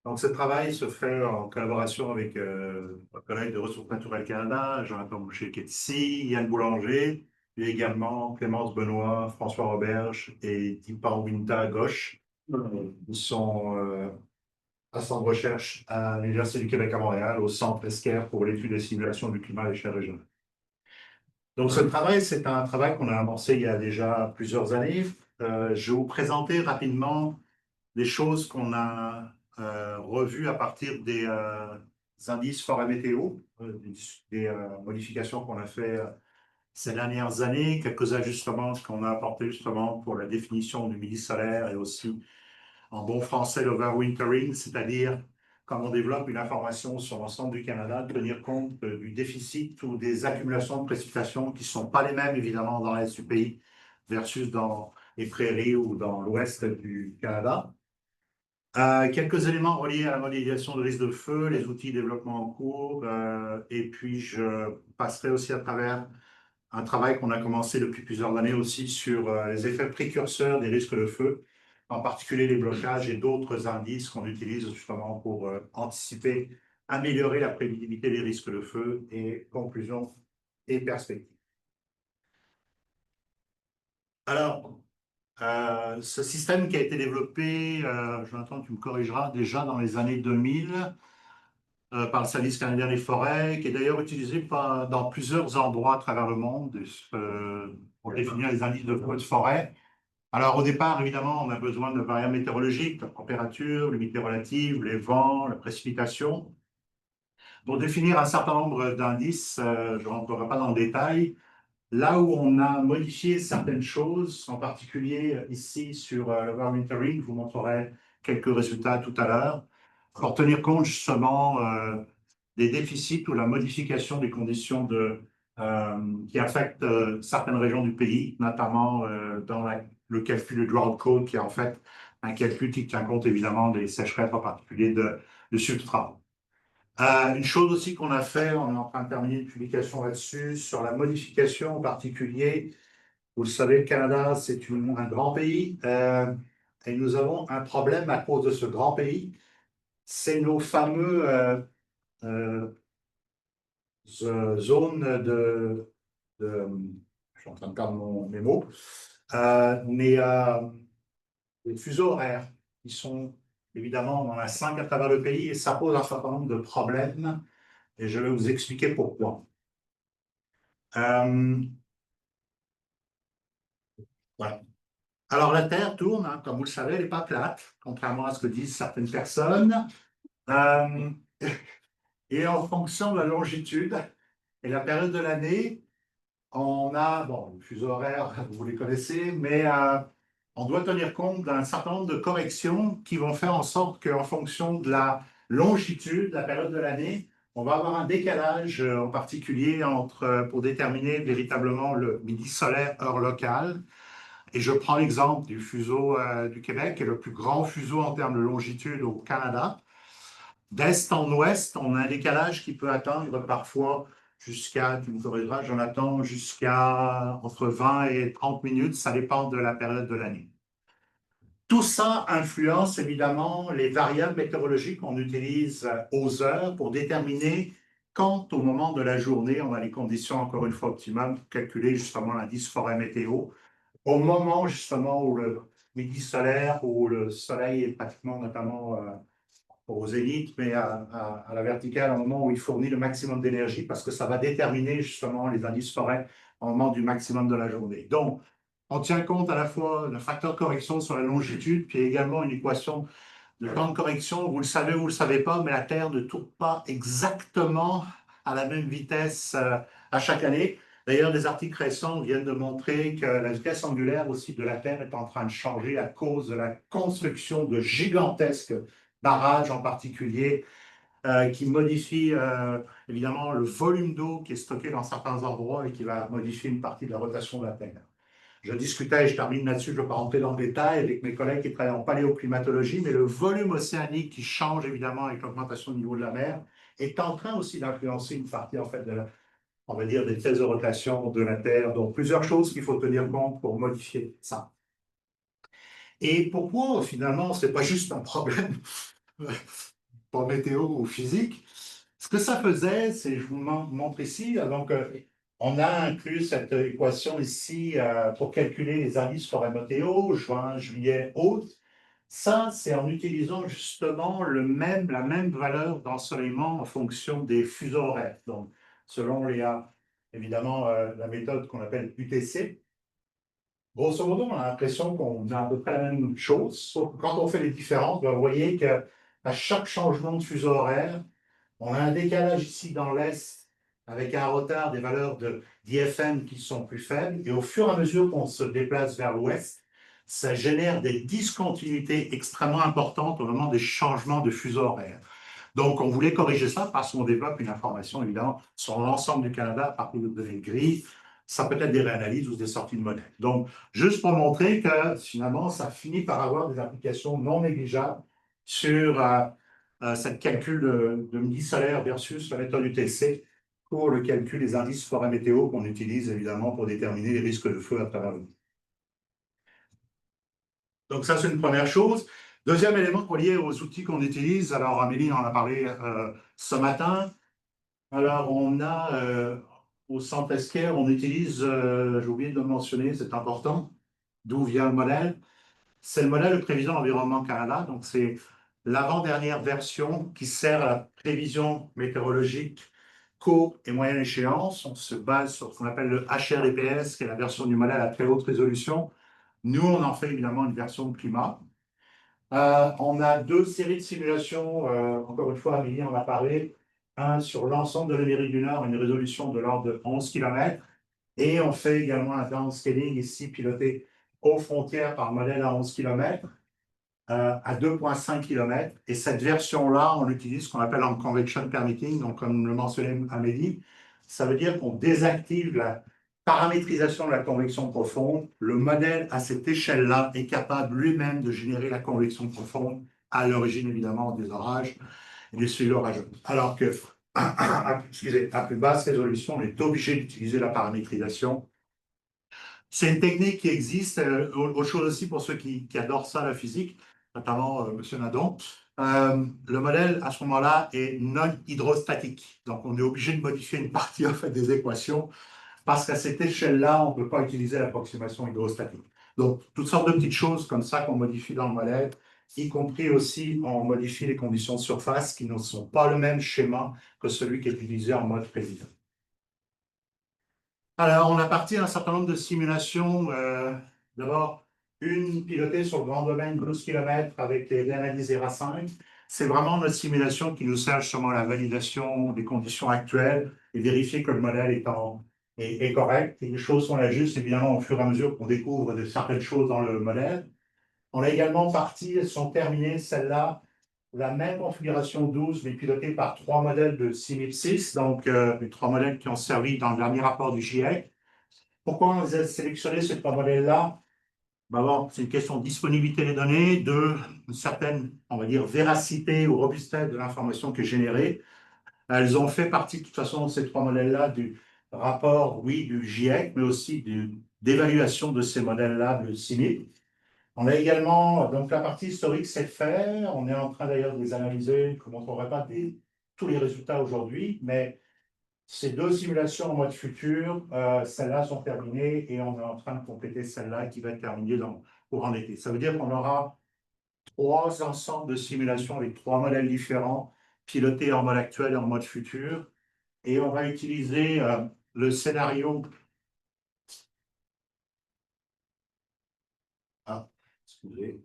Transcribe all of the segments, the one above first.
Donc, ce travail se fait en collaboration avec un collègue de Ressources naturelles Canada, Jonathan Boucher qui est ici, Yann Boulanger, et également Clémence Benoît, François Roberge et Dipan Winta Gauche. Ils sont à centre de recherche à l'Université du Québec à Montréal, au Centre ESCAIR pour l'étude des simulations du climat à l'échelle régionale. Donc, ce travail, c'est un travail qu'on a amorcé il y a déjà plusieurs années. Je vais vous présenter rapidement des choses qu'on a revues à partir des indices forêt météo, des modifications qu'on a fait ces dernières années, quelques ajustements qu'on a apportés justement pour la définition du midi solaire et aussi en bon français l'overwintering, c'est-à-dire quand on développe une information sur l'ensemble du Canada, de tenir compte du déficit ou des accumulations de précipitations qui ne sont pas les mêmes évidemment dans l'est du pays versus dans les prairies ou dans l'ouest du Canada. Quelques éléments reliés à la modélisation de risque de feu, les outils de développement en cours, et puis je passerai aussi à travers un travail qu'on a commencé depuis plusieurs années aussi sur les effets précurseurs des risques de feu, en particulier les blocages et d'autres indices qu'on utilise justement pour anticiper, améliorer la prévisibilité des risques de feu et conclusions et perspectives. Alors, ce système qui a été développé, Jonathan, tu me corrigeras, déjà dans les années 2000 par le Service canadien des forêts, qui est d'ailleurs utilisé dans plusieurs endroits à travers le monde pour définir les indices de feu de forêt. Alors au départ, évidemment, on a besoin de variables météorologiques, la température, l'humidité relative, les vents, la précipitation. Pour définir un certain nombre d'indices, je ne rentrerai pas dans le détail. Là où on a modifié certaines choses, en particulier ici sur l'overwintering, je vous montrerai quelques résultats tout à l'heure, pour tenir compte justement des déficits ou la modification des conditions qui affectent certaines régions du pays, notamment dans le calcul du drought code, qui est en fait un calcul qui tient compte évidemment des sécheresses, en particulier de substrat. Une chose aussi qu'on a fait, on est en train de terminer une publication là-dessus, sur la modification en particulier. Vous le savez, le Canada, c'est un grand pays et nous avons un problème à cause de ce grand pays. C'est nos fameux euh, zones je suis en train de perdre mes mots, mais les fuseaux horaires, qui sont évidemment, on en a 5 à travers le pays et ça pose un certain nombre de problèmes et je vais vous expliquer pourquoi. Euh, voilà. Alors, la Terre tourne, hein, comme vous le savez, elle n'est pas plate, contrairement à ce que disent certaines personnes. Euh, et en fonction de la longitude et la période de l'année, on a, bon, le fuseau horaire, vous les connaissez, mais on doit tenir compte d'un certain nombre de corrections qui vont faire en sorte qu'en fonction de la longitude, la période de l'année, on va avoir un décalage en particulier pour déterminer véritablement le midi solaire heure locale. Et je prends l'exemple du fuseau du Québec, qui est le plus grand fuseau en termes de longitude au Canada. D'est en ouest, on a un décalage qui peut atteindre parfois jusqu'à, tu me corrigeras, Jonathan, jusqu'à entre 20 et 30 minutes, ça dépend de la période de l'année. Tout ça influence évidemment les variables météorologiques qu'on utilise aux heures pour déterminer quand, au moment de la journée, on a les conditions encore une fois optimales pour calculer justement l'indice forêt météo au moment justement où le midi solaire, où le soleil est pratiquement notamment au zénith, mais à la verticale, au moment où il fournit le maximum d'énergie, parce que ça va déterminer justement les indices forêt au moment du maximum de la journée. Donc, on tient compte à la fois d'un facteur de correction sur la longitude, puis également une équation de temps de correction. Vous le savez ou vous ne le savez pas, mais la Terre ne tourne pas exactement à la même vitesse à chaque année. D'ailleurs, des articles récents viennent de montrer que la vitesse angulaire aussi de la Terre est en train de changer à cause de la construction de gigantesques barrages en particulier qui modifient évidemment le volume d'eau qui est stocké dans certains endroits et qui va modifier une partie de la rotation de la Terre. Je discutais, et je termine là-dessus, je ne vais pas rentrer dans le détail, avec mes collègues qui travaillent en paléoclimatologie, mais le volume océanique qui change évidemment avec l'augmentation du niveau de la mer est en train aussi d'influencer une partie en fait on va dire, des vitesses de rotation de la Terre. Donc, plusieurs choses qu'il faut tenir compte pour modifier ça. Et pourquoi, finalement, ce n'est pas juste un problème pas météo ou physique. Ce que ça faisait, c'est, je vous montre ici, donc on a inclus cette équation ici pour calculer les indices forêt météo, juin, juillet, août. Ça, c'est en utilisant justement la même valeur d'ensoleillement en fonction des fuseaux horaires. Donc, selon évidemment la méthode qu'on appelle UTC. Grosso modo, on a l'impression qu'on a à peu près la même chose, sauf que quand on fait les différences, ben, vous voyez qu'à chaque changement de fuseau horaire, on a un décalage ici dans l'Est avec un retard des valeurs d'IFM qui sont plus faibles. Et au fur et à mesure qu'on se déplace vers l'Ouest, ça génère des discontinuités extrêmement importantes au moment des changements de fuseau horaire. Donc, on voulait corriger ça parce qu'on développe une information, évidemment, sur l'ensemble du Canada à partir de données grilles. Ça peut être des réanalyses ou des sorties de modèles. Donc, juste pour montrer que finalement, ça finit par avoir des applications non négligeables sur cette calcul de midi solaire versus la méthode UTC pour le calcul des indices forêt météo qu'on utilise évidemment pour déterminer les risques de feu à travers le monde. Donc ça, c'est une première chose. Deuxième élément relié aux outils qu'on utilise, alors Amélie en a parlé ce matin. Alors on a au centre Esquerre, on utilise, j'ai oublié de le mentionner, c'est important, d'où vient le modèle. C'est le modèle de prévision environnement Canada, donc c'est l'avant-dernière version qui sert à la prévision météorologique court et moyenne échéance. On se base sur ce qu'on appelle le HRDPS, qui est la version du modèle à très haute résolution. Nous, on en fait évidemment une version de climat. On a deux séries de simulations, encore une fois, Amélie en a parlé, un sur l'ensemble de l'Amérique du Nord, une résolution de l'ordre de 11 km, et on fait également un downscaling ici piloté aux frontières par modèle à 11 km, à 2,5 km, et cette version-là, on l'utilise ce qu'on appelle en convection permitting, donc comme le mentionnait Amélie, ça veut dire qu'on désactive la paramétrisation de la convection profonde. Le modèle à cette échelle-là est capable lui-même de générer la convection profonde à l'origine évidemment des orages et des suivis orageux. Alors que, excusez, à plus basse résolution, on est obligé d'utiliser la paramétrisation. C'est une technique qui existe. Autre chose aussi pour ceux qui adorent ça, la physique, notamment M. Nadon. Le modèle, à ce moment-là, est non hydrostatique. Donc, on est obligé de modifier une partie en fait, des équations parce qu'à cette échelle-là, on ne peut pas utiliser l'approximation hydrostatique. Donc, toutes sortes de petites choses comme ça qu'on modifie dans le modèle, y compris aussi, on modifie les conditions de surface qui ne sont pas le même schéma que celui qui est utilisé en mode prévision. Alors, on a parti un certain nombre de simulations. D'abord, une pilotée sur le grand domaine 12 km avec les analyses ERA5. C'est vraiment notre simulation qui nous sert justement à la validation des conditions actuelles et vérifier que le modèle est correct. Et les choses sont là juste, évidemment, au fur et à mesure qu'on découvre de certaines choses dans le modèle. On a également parti, elles sont terminées, celles-là, la même configuration 12, mais pilotée par trois modèles de CIMIP6, donc les trois modèles qui ont servi dans le dernier rapport du GIEC. Pourquoi on a sélectionné ces trois modèles-là? D'abord, c'est une question de disponibilité des données, de une certaine, on va dire, véracité ou robustesse de l'information qui est générée. Elles ont fait partie, de toute façon, ces trois modèles-là, du rapport, oui, du GIEC, mais aussi d'évaluation de ces modèles-là de CIMIP. On a également, donc la partie historique, c'est fait. On est en train d'ailleurs de les analyser. Je ne vous montrerai pas tous les résultats aujourd'hui, mais ces deux simulations en mode futur, celles-là sont terminées et on est en train de compléter celle-là qui va être terminée dans courant d'été. Ça veut dire qu'on aura trois ensembles de simulations avec trois modèles différents, pilotés en mode actuel et en mode futur. Et on va utiliser le scénario. Ah, excusez.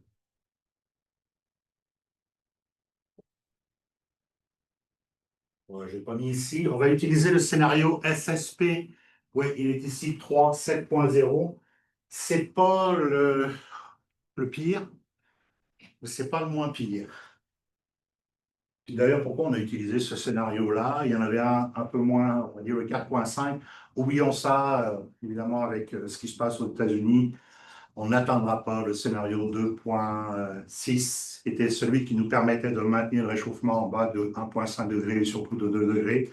Ouais, je n'ai pas mis ici. On va utiliser le scénario SSP. Oui, il est ici 3.7.0. Ce n'est pas le pire, mais ce n'est pas le moins pire. D'ailleurs, pourquoi on a utilisé ce scénario-là? Il y en avait un peu moins, on va dire le 4.5. Oublions ça, évidemment, avec ce qui se passe aux États-Unis. On n'atteindra pas le scénario 2.6, qui était celui qui nous permettait de maintenir le réchauffement en bas de 1,5 degré et surtout de 2 degrés.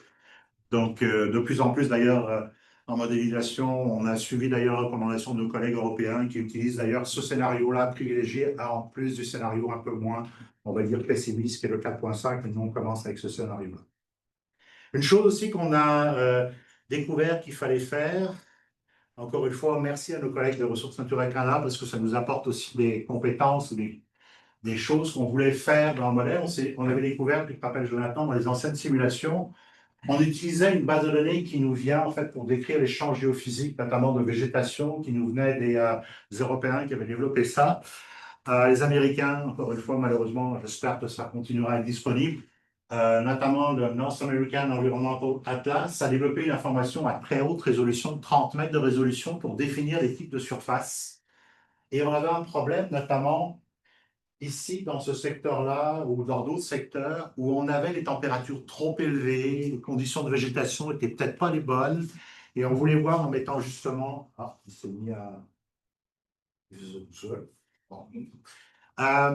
Donc, de plus en plus, d'ailleurs, en modélisation. On a suivi d'ailleurs la recommandation de nos collègues européens qui utilisent d'ailleurs ce scénario-là privilégié en plus du scénario un peu moins, on va dire, pessimiste, qui est le 4.5, mais nous, on commence avec ce scénario-là. Une chose aussi qu'on a découvert qu'il fallait faire, encore une fois, merci à nos collègues de Ressources naturelles Canada, parce que ça nous apporte aussi des compétences, des choses qu'on voulait faire dans le modèle. On avait découvert, puis je rappelle Jonathan, dans les anciennes simulations, on utilisait une base de données qui nous vient en fait pour décrire les champs géophysiques, notamment de végétation, qui nous venait des Européens qui avaient développé ça. Les Américains, encore une fois, malheureusement, j'espère que ça continuera à être disponible, notamment le North American Environmental Atlas, a développé une information à très haute résolution, 30 mètres de résolution, pour définir les types de surface. Et on avait un problème, notamment ici, dans ce secteur-là, ou dans d'autres secteurs, où on avait les températures trop élevées, les conditions de végétation n'étaient peut-être pas les bonnes, et on voulait voir en mettant justement... Ah, il s'est mis à... Bon.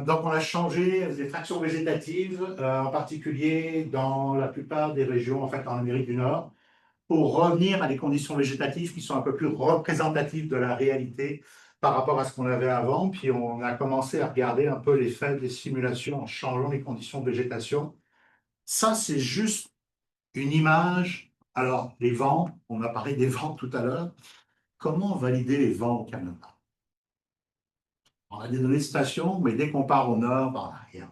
Donc, on a changé les fractions végétatives, en particulier dans la plupart des régions, en fait, en Amérique du Nord, pour revenir à des conditions végétatives qui sont un peu plus représentatives de la réalité par rapport à ce qu'on avait avant. Puis, on a commencé à regarder un peu l'effet des simulations en changeant les conditions de végétation. Ça, c'est juste une image. Alors, les vents, on a parlé des vents tout à l'heure. Comment valider les vents au Canada? On a des données de station, mais dès qu'on part au nord, ben, on n'a rien.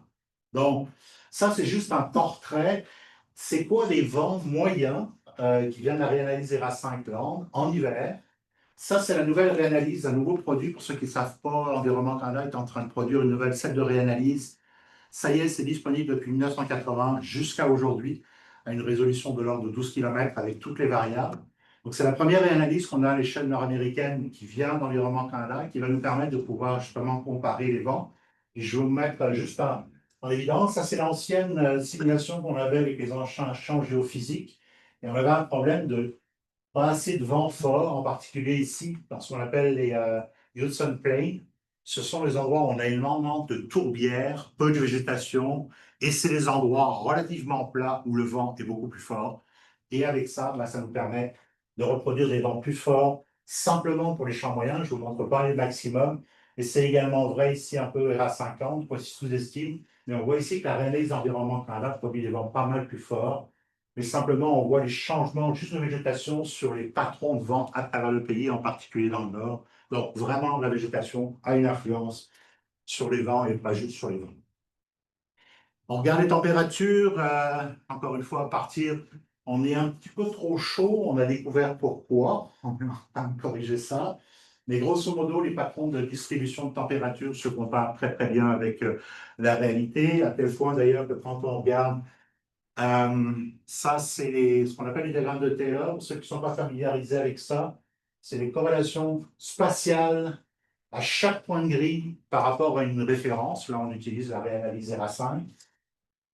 Donc, ça, c'est juste un portrait. C'est quoi les vents moyens qui viennent de la réanalyse ERA5 Land en hiver? Ça, c'est la nouvelle réanalyse, un nouveau produit. Pour ceux qui ne savent pas, l'Environnement Canada est en train de produire une nouvelle set de réanalyse. Ça y est, c'est disponible depuis 1980 jusqu'à aujourd'hui, à une résolution de l'ordre de 12 km avec toutes les variables. Donc, c'est la première réanalyse qu'on a à l'échelle nord-américaine qui vient d'Environnement Canada, qui va nous permettre de pouvoir justement comparer les vents. Et je vais vous mettre juste en évidence, ça c'est l'ancienne simulation qu'on avait avec les champs géophysiques. Et on avait un problème de pas assez de vent fort, en particulier ici, dans ce qu'on appelle les Hudson Plains. Ce sont les endroits où on a énormément de tourbières, peu de végétation, et c'est les endroits relativement plats où le vent est beaucoup plus fort. Et avec ça, ben, ça nous permet de reproduire des vents plus forts, simplement pour les champs moyens. Je ne vous montre pas les maximums, et c'est également vrai ici un peu RA 50, pas si sous-estime, mais on voit ici que la réanalyse d'environnement Canada produit des vents pas mal plus forts, mais simplement on voit les changements juste de végétation sur les patrons de vent à travers le pays, en particulier dans le nord. Donc vraiment, la végétation a une influence sur les vents et pas juste sur les vents. On regarde les températures, encore une fois, à partir, on est un petit peu trop chaud, on a découvert pourquoi, on est en train de corriger ça, mais grosso modo, les patrons de distribution de température se comparent très très bien avec la réalité, à tel point d'ailleurs que quand on regarde ça, c'est ce qu'on appelle les diagrammes de Taylor. Pour ceux qui ne sont pas familiarisés avec ça, c'est les corrélations spatiales à chaque point de grille par rapport à une référence. Là, on utilise la réanalyse ERA5.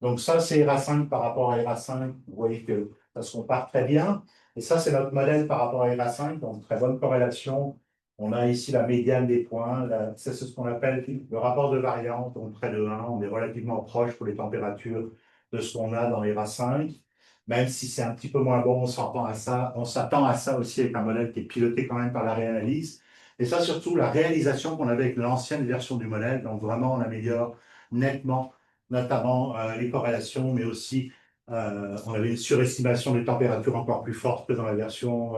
Donc ça, c'est ERA5 par rapport à ERA5. Vous voyez que ça se compare très bien. Et ça, c'est notre modèle par rapport à ERA5. Donc, très bonne corrélation. On a ici la médiane des points. C'est ce qu'on appelle le rapport de variance, donc près de 1. On est relativement proche pour les températures de ce qu'on a dans ERA5. Même si c'est un petit peu moins bon, on s'attend à ça. On s'attend à ça aussi avec un modèle qui est piloté quand même par la réanalyse. Et ça, surtout, la réalisation qu'on avait avec l'ancienne version du modèle. Donc, vraiment, on améliore nettement, notamment les corrélations, mais aussi on avait une surestimation des températures encore plus forte que dans la version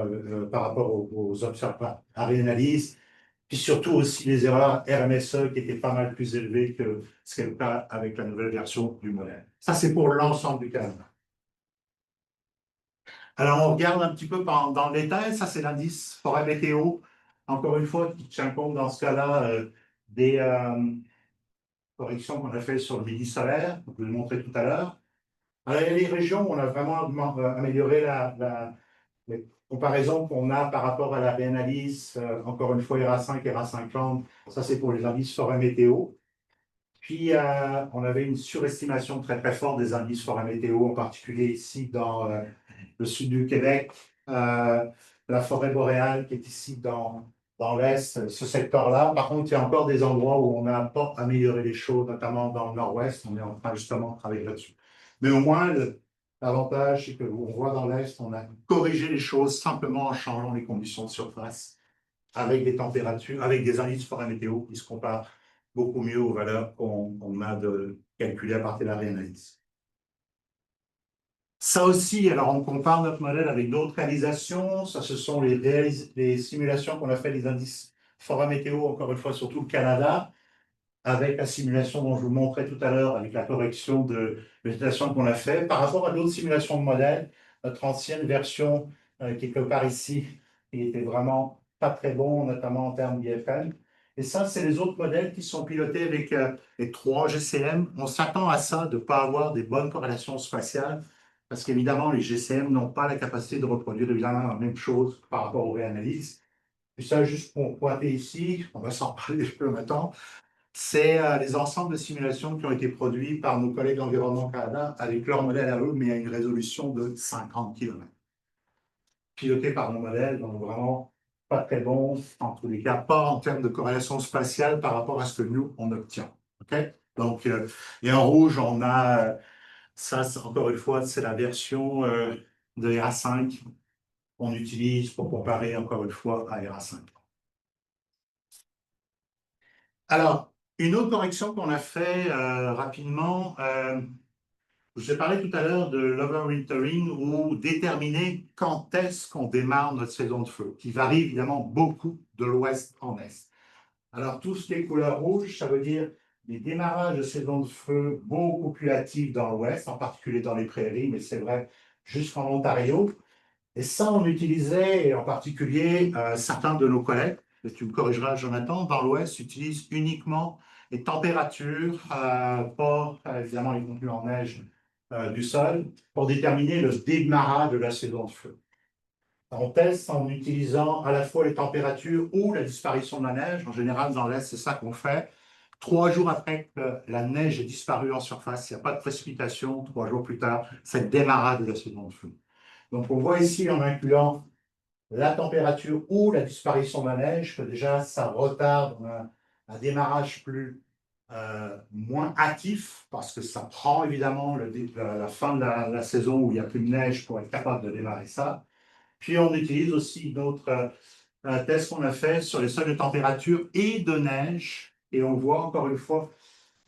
par rapport aux observateurs à réanalyse. Puis surtout aussi les erreurs RMSE qui étaient pas mal plus élevées que ce qu'est le cas avec la nouvelle version du modèle. Ça, c'est pour l'ensemble du Canada. Alors, on regarde un petit peu dans le détail. Ça, c'est l'indice forêt météo. Encore une fois, qui tient compte dans ce cas-là des corrections qu'on a faites sur le midi solaire. Je vais vous le montrer tout à l'heure. Alors, il y a les régions où on a vraiment amélioré la comparaison qu'on a par rapport à la réanalyse. Encore une fois, ERA5, ERA50. Ça, c'est pour les indices forêt météo. Puis, on avait une surestimation très, très forte des indices forêt météo, en particulier ici dans le sud du Québec, la forêt boréale qui est ici dans l'Est, ce secteur-là. Par contre, il y a encore des endroits où on n'a pas amélioré les choses, notamment dans le nord-ouest. On est en train justement de travailler là-dessus. Mais au moins, L'avantage, c'est qu'on voit dans l'Est, on a corrigé les choses simplement en changeant les conditions de surface avec des températures, avec des indices forêt météo qui se comparent beaucoup mieux aux valeurs qu'on a calculées à partir de la réanalyse. Ça aussi, alors on compare notre modèle avec d'autres réalisations. Ça, ce sont les simulations qu'on a fait des indices forêt météo, encore une fois, sur tout le Canada, avec la simulation dont je vous montrais tout à l'heure, avec la correction de végétation qu'on a fait, par rapport à d'autres simulations de modèles, notre ancienne version, quelque part ici, qui était vraiment pas très bon, notamment en termes d'IFM. Et ça, c'est les autres modèles qui sont pilotés avec les 3 GCM. On s'attend à ça, de ne pas avoir des bonnes corrélations spatiales, parce qu'évidemment, les GCM n'ont pas la capacité de reproduire évidemment la même chose par rapport aux réanalyses. Et ça, juste pour pointer ici, on va s'en parler un peu maintenant, c'est les ensembles de simulations qui ont été produits par nos collègues d'Environnement Canada avec leur modèle à eux, mais à une résolution de 50 km. Piloté par mon modèle, donc vraiment pas très bon, en tous les cas, pas en termes de corrélation spatiale par rapport à ce que nous, on obtient. Okay. Donc, et en rouge, on a, ça, encore une fois, c'est la version de RA5 qu'on utilise pour comparer, encore une fois, à RA5. Alors, une autre correction qu'on a fait rapidement, je vous ai parlé tout à l'heure de l'overwintering ou déterminer quand est-ce qu'on démarre notre saison de feu, qui varie évidemment beaucoup de l'ouest en est. Alors, tout ce qui est couleur rouge, ça veut dire les démarrages de saison de feu beaucoup plus hâtifs dans l'ouest, en particulier dans les prairies, mais c'est vrai jusqu'en Ontario. Et ça, on utilisait, et en particulier, certains de nos collègues, et tu me corrigeras, Jonathan, dans l'Ouest, utilisent uniquement les températures, pas évidemment les contenus en neige du sol, pour déterminer le démarrage de la saison de feu. On teste en utilisant à la fois les températures ou la disparition de la neige. En général, dans l'Est, c'est ça qu'on fait. 3 jours après que la neige ait disparu en surface, il n'y a pas de précipitation. 3 jours plus tard, c'est le démarrage de la saison de feu. Donc, on voit ici, en incluant la température ou la disparition de la neige, que déjà, ça retarde un démarrage moins hâtif, parce que ça prend évidemment la fin de la saison où il n'y a plus de neige pour être capable de démarrer ça. Puis, on utilise aussi d'autres tests qu'on a fait sur les seuils de température et de neige. Et on voit encore une fois,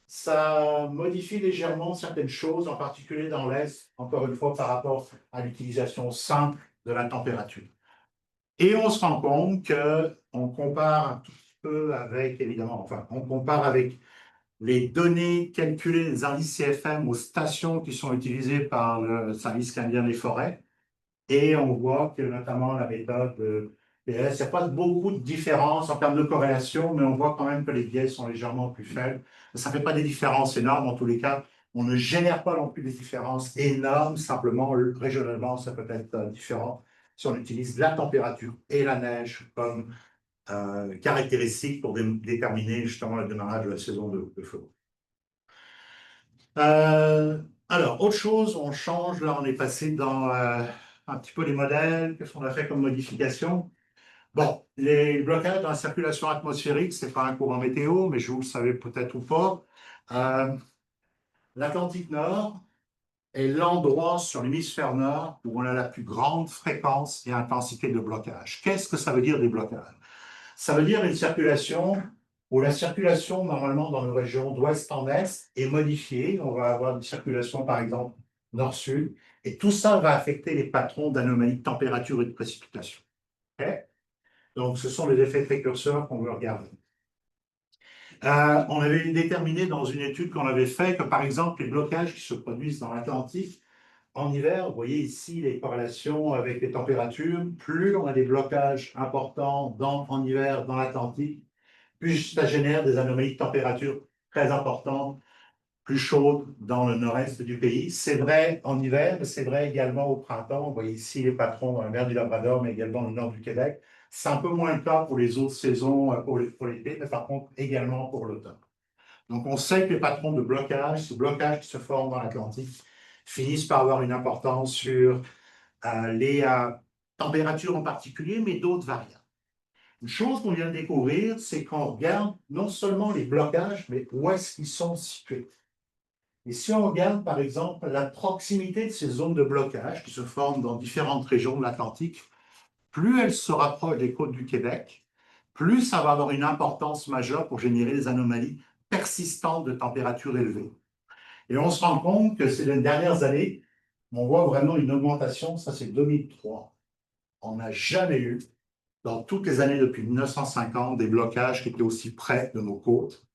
ça modifie légèrement certaines choses, en particulier dans l'Est, encore une fois par rapport à l'utilisation simple de la température. Et on se rend compte qu'on compare un tout petit peu avec, évidemment, enfin, on compare avec les données calculées des indices CFM aux stations qui sont utilisées par le Service canadien des forêts. Et on voit que notamment la méthode PS, il n'y a pas beaucoup de différence en termes de corrélation, mais on voit quand même que les biais sont légèrement plus faibles. Ça ne fait pas des différences énormes en tous les cas. On ne génère pas non plus des différences énormes, simplement régionalement, ça peut être différent si on utilise la température et la neige comme caractéristiques pour déterminer justement le démarrage de la saison de feu. Alors, autre chose, on change, là on est passé dans un petit peu les modèles, qu'est-ce qu'on a fait comme modification? Bon, les blocages dans la circulation atmosphérique, ce n'est pas un courant météo, mais je vous le savez peut-être ou pas. L'Atlantique Nord est l'endroit sur l'hémisphère nord où on a la plus grande fréquence et intensité de blocage. Qu'est-ce que ça veut dire des blocages? Ça veut dire une circulation où la circulation, normalement, dans nos régions d'ouest en est, est modifiée. On va avoir une circulation, par exemple, nord-sud. Et tout ça va affecter les patrons d'anomalies de température et de précipitation. Okay. Donc, ce sont les effets précurseurs qu'on veut regarder. On avait déterminé dans une étude qu'on avait faite que, par exemple, les blocages qui se produisent dans l'Atlantique en hiver, vous voyez ici les corrélations avec les températures, plus on a des blocages importants en hiver dans l'Atlantique, plus ça génère des anomalies de température très importantes, plus chaudes dans le nord-est du pays. C'est vrai en hiver, mais c'est vrai également au printemps. Vous voyez ici les patrons dans la mer du Labrador, mais également dans le nord du Québec. C'est un peu moins le cas pour les autres saisons, pour l'été, mais par contre également pour l'automne. Donc on sait que les patrons de blocage, ces blocages qui se forment dans l'Atlantique, finissent par avoir une importance sur les températures en particulier, mais d'autres variables. Une chose qu'on vient de découvrir, c'est qu'on regarde non seulement les blocages, mais où est-ce qu'ils sont situés. Et si on regarde, par exemple, la proximité de ces zones de blocage qui se forment dans différentes régions de l'Atlantique, plus elles se rapprochent des côtes du Québec, plus ça va avoir une importance majeure pour générer des anomalies persistantes de température élevée. Et on se rend compte que ces dernières années, on voit vraiment une augmentation, ça c'est 2003. On n'a jamais eu, dans toutes les années depuis 1950, des blocages qui étaient aussi près de nos côtes.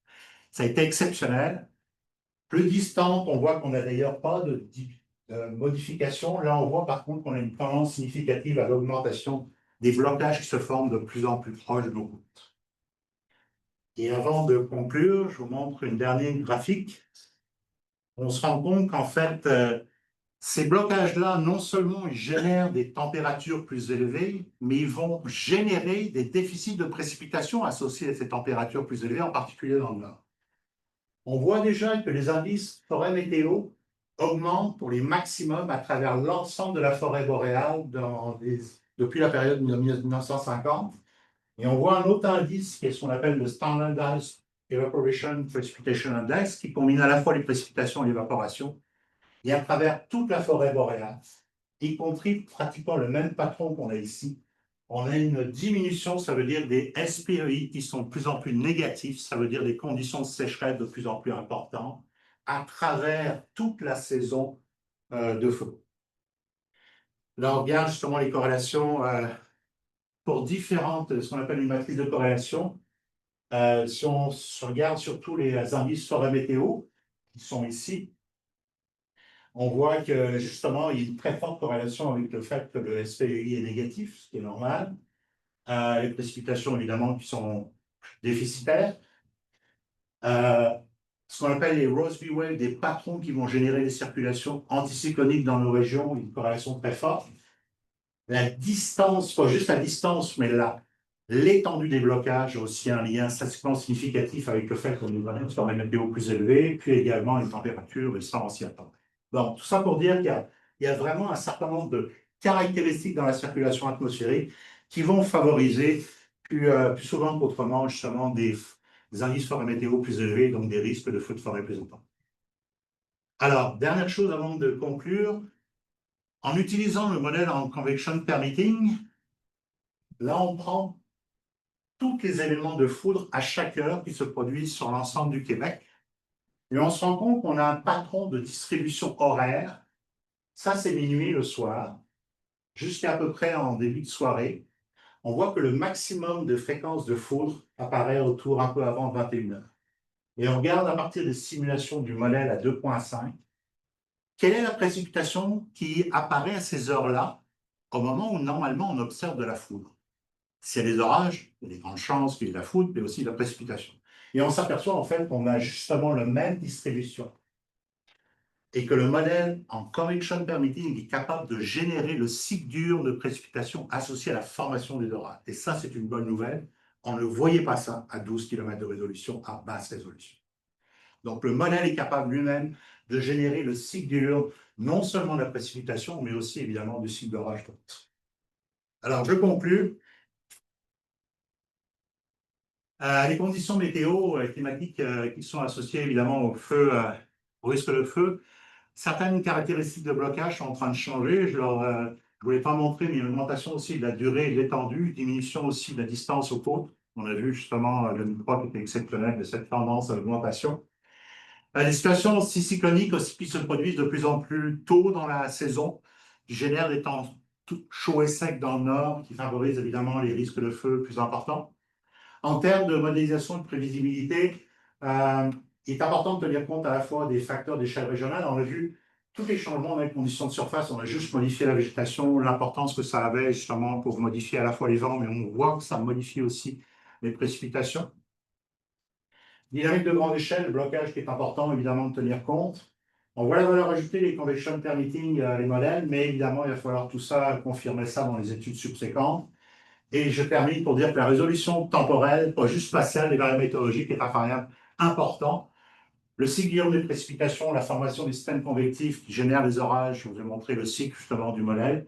Ça a été exceptionnel. Plus distante, on voit qu'on n'a d'ailleurs pas de modification. Là, on voit par contre qu'on a une tendance significative à l'augmentation des blocages qui se forment de plus en plus proches de nos côtes. Et avant de conclure, je vous montre une dernière graphique. On se rend compte qu'en fait, ces blocages-là, non seulement ils génèrent des températures plus élevées, mais ils vont générer des déficits de précipitation associés à ces températures plus élevées, en particulier dans le nord. On voit déjà que les indices forêt météo augmentent pour les maximums à travers l'ensemble de la forêt boréale depuis la période de 1950. Et on voit un autre indice qui est ce qu'on appelle le Standardized Evaporation Precipitation Index, qui combine à la fois les précipitations et l'évaporation. Et à travers toute la forêt boréale, y compris pratiquement le même patron qu'on a ici, on a une diminution, ça veut dire des SPEI qui sont de plus en plus négatifs, ça veut dire des conditions de sécheresse de plus en plus importantes à travers toute la saison de feu. Là, on regarde justement les corrélations pour différentes, ce qu'on appelle une matrice de corrélation. Si on regarde surtout les indices forêt météo, qui sont ici, on voit que justement, il y a une très forte corrélation avec le fait que le SPEI est négatif, ce qui est normal. Les précipitations, évidemment, qui sont déficitaires. Ce qu'on appelle les Rossby waves, des patrons qui vont générer des circulations anticycloniques dans nos régions, une corrélation très forte. La distance, pas juste la distance, mais l'étendue des blocages a aussi un lien statistiquement significatif avec le fait qu'on est sur des météo plus élevées, puis également les températures, et ça, on s'y attend. Donc, tout ça pour dire qu'il y a vraiment un certain nombre de caractéristiques dans la circulation atmosphérique qui vont favoriser plus souvent qu'autrement, justement, des indices forêt météo plus élevés, donc des risques de feux de forêt plus importants. Alors, dernière chose avant de conclure, en utilisant le modèle en convection permitting, là, on prend tous les éléments de foudre à chaque heure qui se produisent sur l'ensemble du Québec. Et on se rend compte qu'on a un patron de distribution horaire. Ça, c'est minuit le soir, jusqu'à peu près en début de soirée. On voit que le maximum de fréquence de foudre apparaît autour un peu avant 21h. Et on regarde à partir des simulations du modèle à 2.5, quelle est la précipitation qui apparaît à ces heures-là, au moment où normalement on observe de la foudre. S'il y a des orages, il y a des grandes chances qu'il y ait de la foudre, mais aussi de la précipitation. Et on s'aperçoit en fait qu'on a justement la même distribution et que le modèle en convection permitting est capable de générer le cycle diurne de précipitation associé à la formation des orages. Et ça, c'est une bonne nouvelle. On ne voyait pas ça à 12 km de résolution, à basse résolution. Donc, le modèle est capable lui-même de générer le cycle diurne, non seulement de la précipitation, mais aussi évidemment du cycle d'orage. Alors, je conclus. Les conditions météo climatiques qui sont associées évidemment au feu, au risque de feu, certaines caractéristiques de blocage sont en train de changer. Je ne voulais pas montrer, mais une augmentation aussi de la durée et de l'étendue, diminution aussi de la distance aux côtes. On a vu justement le micro qui était exceptionnel de cette tendance à l'augmentation. Les situations aussi cycloniques aussi qui se produisent de plus en plus tôt dans la saison, qui génèrent des temps chauds et secs dans le nord, qui favorisent évidemment les risques de feu plus importants. En termes de modélisation et de prévisibilité, il est important de tenir compte à la fois des facteurs d'échelle régionale. On a vu tous les changements dans les conditions de surface. On a juste modifié la végétation, l'importance que ça avait justement pour modifier à la fois les vents, mais on voit que ça modifie aussi les précipitations. Dynamique de grande échelle, le blocage qui est important évidemment de tenir compte. On voit la valeur ajoutée des convection permitting, les modèles, mais évidemment, il va falloir tout ça, confirmer ça dans les études subséquentes. Et je termine pour dire que la résolution temporelle, pas juste spatiale, des variables météorologiques est un variable important. Le cycle diurne des précipitations, la formation des systèmes convectifs qui génèrent les orages, je vous ai montré le cycle justement du modèle,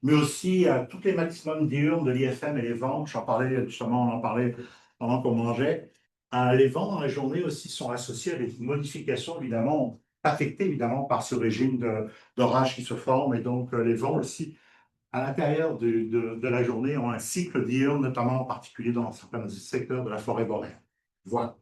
mais aussi tous les maximums diurnes de l'IFM et les vents, j'en parlais justement, on en parlait pendant qu'on mangeait. Les vents dans la journée aussi sont associés à des modifications évidemment affectées évidemment par ce régime d'orage qui se forme. Et donc, les vents aussi, à l'intérieur de la journée, ont un cycle diurne, notamment en particulier dans certains secteurs de la forêt boréale. Voilà.